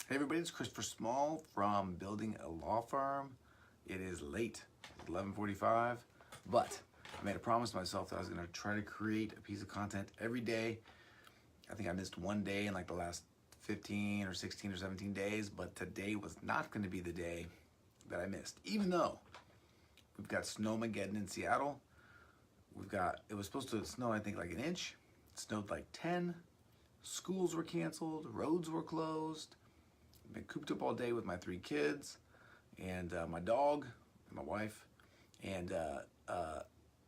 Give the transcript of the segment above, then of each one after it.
Hey everybody, it's Christopher Small from Building a Law Firm. It is late, 11:45, but I made a promise to myself that I was going to try to create a piece of content every day. I think I missed one day in like the last 15 or 16 or 17 days, but today was not going to be the day that I missed. Even though we've got Snowmageddon in Seattle, it was supposed to snow I think like an inch. It snowed like 10. Schools were canceled, roads were closed. Been cooped up all day with my 3 kids and my dog and my wife, and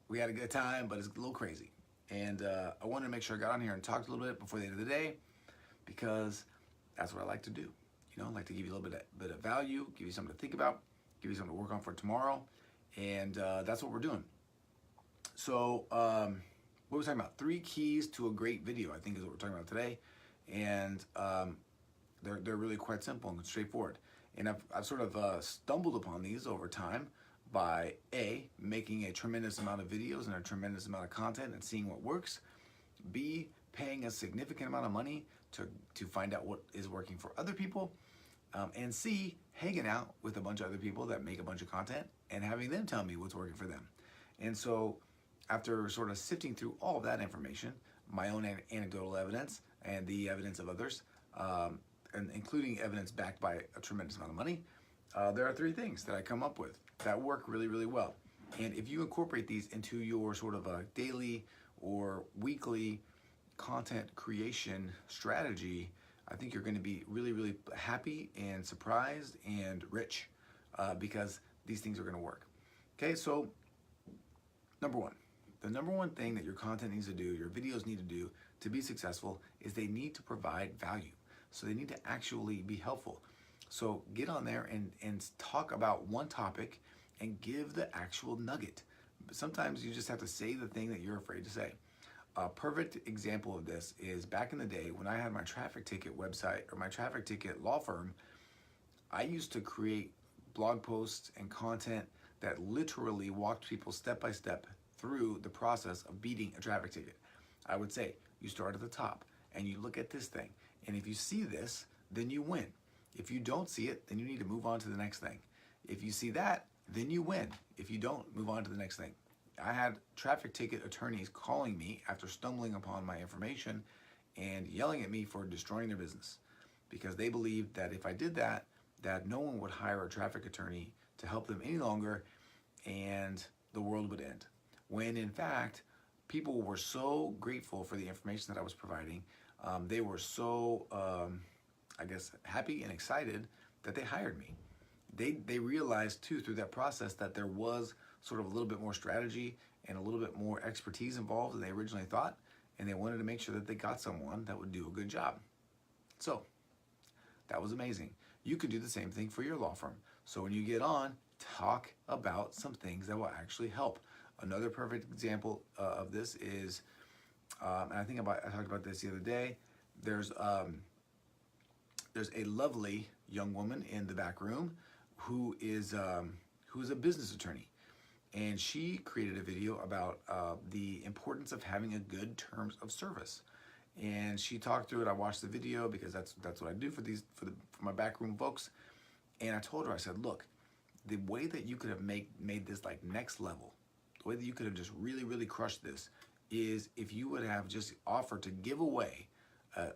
we had a good time, but it's a little crazy. And I wanted to make sure I got on here and talked a little bit before the end of the day, because that's what I like to do. You know, I like to give you a little bit of value, give you something to think about, give you something to work on for tomorrow, and that's what we're doing. So what we're talking about, 3 keys to a great video, I think is what we're talking about today. And they're really quite simple and straightforward. And I've sort of stumbled upon these over time by A, making a tremendous amount of videos and a tremendous amount of content and seeing what works. B, paying a significant amount of money to find out what is working for other people. And C, hanging out with a bunch of other people that make a bunch of content and having them tell me what's working for them. And so after sort of sifting through all of that information, my own anecdotal evidence and the evidence of others, and including evidence backed by a tremendous amount of money, there are 3 things that I come up with that work really, really well. And if you incorporate these into your sort of a daily or weekly content creation strategy, I think you're going to be really, really happy and surprised and rich, because these things are going to work. Okay, so number 1. The number 1 thing that your content needs to do, your videos need to do to be successful, is they need to provide value. So they need to actually be helpful. So get on there and talk about one topic and give the actual nugget. Sometimes you just have to say the thing that you're afraid to say. A perfect example of this is back in the day when I had my traffic ticket website or my traffic ticket law firm. I used to create blog posts and content that literally walked people step by step through the process of beating a traffic ticket. I would say, you start at the top and you look at this thing. And if you see this, then you win. If you don't see it, then you need to move on to the next thing. If you see that, then you win. If you don't, move on to the next thing. I had traffic ticket attorneys calling me after stumbling upon my information and yelling at me for destroying their business, because they believed that if I did that, that no one would hire a traffic attorney to help them any longer and the world would end. When in fact, people were so grateful for the information that I was providing. They were so, I guess, happy and excited that they hired me. They realized too through that process that there was sort of a little bit more strategy and a little bit more expertise involved than they originally thought, and they wanted to make sure that they got someone that would do a good job. So that was amazing. You could do the same thing for your law firm. So when you get on, talk about some things that will actually help. Another perfect example of this is, and I talked about this the other day. There's a lovely young woman in the back room who is a business attorney, and she created a video about the importance of having a good terms of service. And she talked through it. I watched the video because that's what I do for my backroom folks. And I told her, I said, look, the way that you could have made this like next level, the way that you could have just really, really crushed this, is if you would have just offered to give away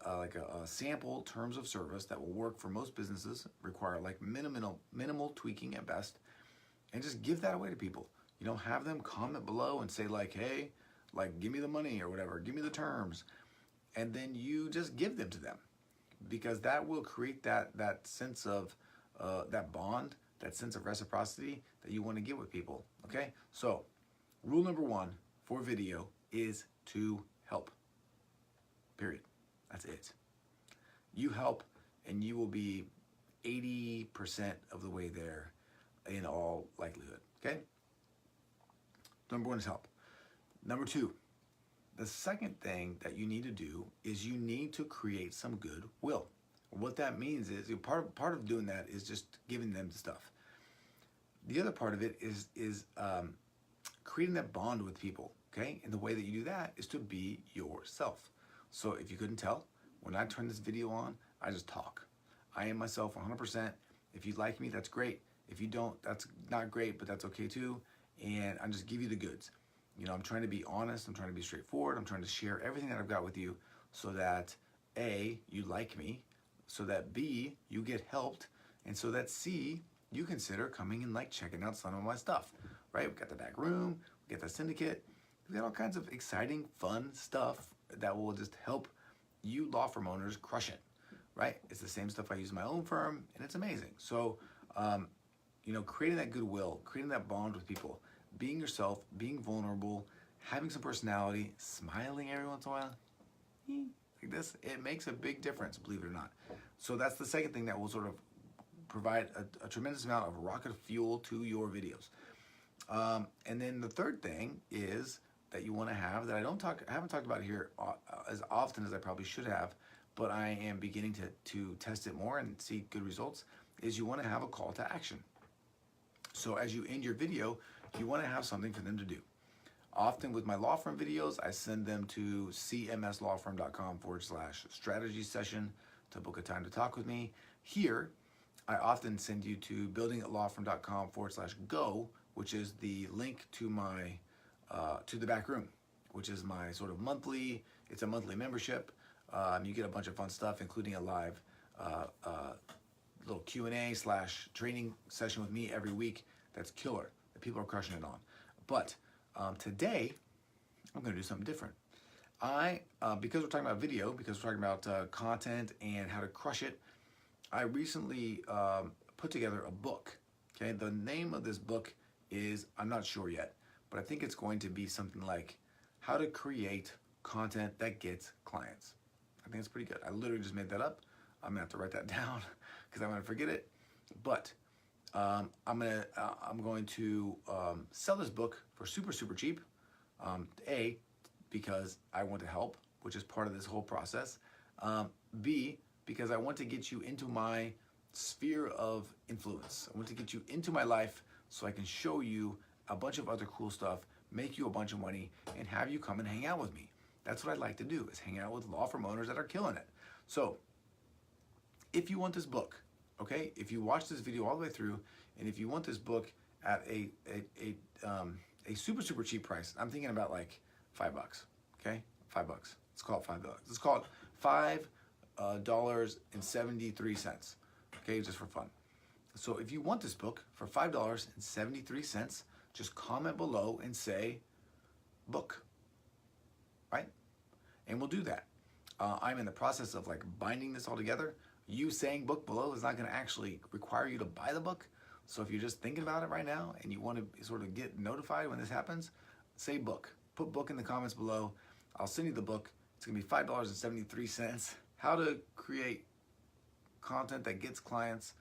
like a sample terms of service that will work for most businesses, require like minimal tweaking at best, and just give that away to people. You know, have them comment below and say like, hey, like give me the money or whatever, give me the terms, and then you just give them to them, because that will create that sense of that bond, that sense of reciprocity that you want to get with people. Okay, so rule number 1 for video is to help. Period. That's it. You help and you will be 80% of the way there in all likelihood. Okay? Number 1 is help. Number 2, the second thing that you need to do is you need to create some goodwill. What that means is part of doing that is just giving them stuff. The other part of it is creating that bond with people. Okay, and the way that you do that is to be yourself. So if you couldn't tell, when I turn this video on, I just talk. I am myself 100%. If you like me, that's great. If you don't, that's not great, but that's okay too. And I just give you the goods. You know, I'm trying to be honest. I'm trying to be straightforward. I'm trying to share everything that I've got with you so that A, you like me, so that B, you get helped, and so that C, you consider coming and like checking out some of my stuff, right? We've got the back room, we got the Syndicate, we've got all kinds of exciting, fun stuff that will just help you law firm owners crush it, right? It's the same stuff I use in my own firm, and it's amazing. So, you know, creating that goodwill, creating that bond with people, being yourself, being vulnerable, having some personality, smiling every once in a while, like this, it makes a big difference, believe it or not. So that's the second thing that will sort of provide a tremendous amount of rocket fuel to your videos. And then the third thing is that you want to have, that I haven't talked about here as often as I probably should have, but I am beginning to test it more and see good results, is you want to have a call to action. So as you end your video, you want to have something for them to do. Often with my law firm videos, I send them to cmslawfirm.com/strategy session to book a time to talk with me. Here, I often send you to buildingalawfirm.com/go, which is the link to my to the back room, which is my sort of monthly. It's a monthly membership. You get a bunch of fun stuff, including a live little Q&A/training session with me every week. That's killer. That people are crushing it on. But today, I'm going to do something different. Because we're talking about video, because we're talking about content and how to crush it, I recently put together a book. Okay, the name of this book is, I'm not sure yet, but I think it's going to be something like How to Create Content That Gets Clients. I think it's pretty good. I literally just made that up. I'm gonna have to write that down because I'm gonna forget it. But I'm going to sell this book for super cheap. A, because I want to help, which is part of this whole process. B, because I want to get you into my sphere of influence. I want to get you into my life so I can show you a bunch of other cool stuff, make you a bunch of money, and have you come and hang out with me. That's what I'd like to do, is hang out with law firm owners that are killing it. So if you want this book, okay, if you watch this video all the way through, and if you want this book at a super cheap price, I'm thinking about like $5, okay? $5. Let's call it $5. Let's call it $5.73, okay, just for fun. So if you want this book for $5.73, just comment below and say book, right? And we'll do that. I'm in the process of like binding this all together. You saying book below is not going to actually require you to buy the book. So if you're just thinking about it right now and you want to sort of get notified when this happens, say book. Put book in the comments below. I'll send you the book. It's going to be $5.73. How to create content that gets clients.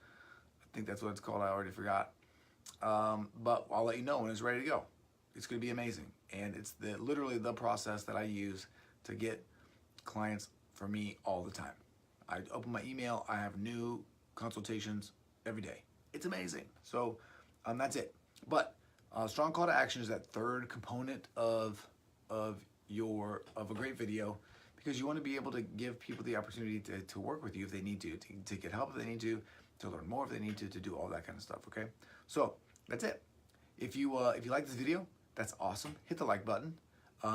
I think that's what it's called. I already forgot. But I'll let you know when it's ready to go. It's going to be amazing. And it's literally the process that I use to get clients for me all the time. I open my email. I have new consultations every day. It's amazing. So that's it. But strong call to action is that third component of a great video, because you want to be able to give people the opportunity to work with you if they need to get help if they need to learn more if they need to do all that kind of stuff. Okay, so that's it. If you like this video, that's awesome. Hit the like button.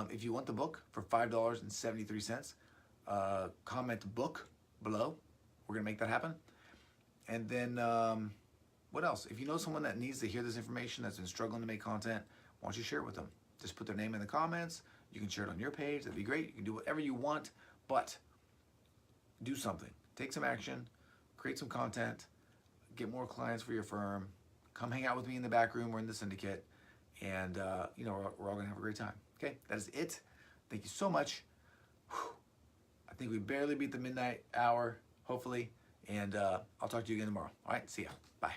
If you want the book for $5.73, comment book below. We're gonna make that happen. And then what else? If you know someone that needs to hear this information, that's been struggling to make content, why don't you share it with them? Just put their name in the comments. You can share it on your page. That'd be great. You can do whatever you want, but do something. Take some action. Create some content. Get more clients for your firm. Come hang out with me in the back room or in the Syndicate, and you know, we're all gonna have a great time. Okay, that is it. Thank you so much. Whew. I think we barely beat the midnight hour, hopefully, and I'll talk to you again tomorrow. All right, see ya. Bye.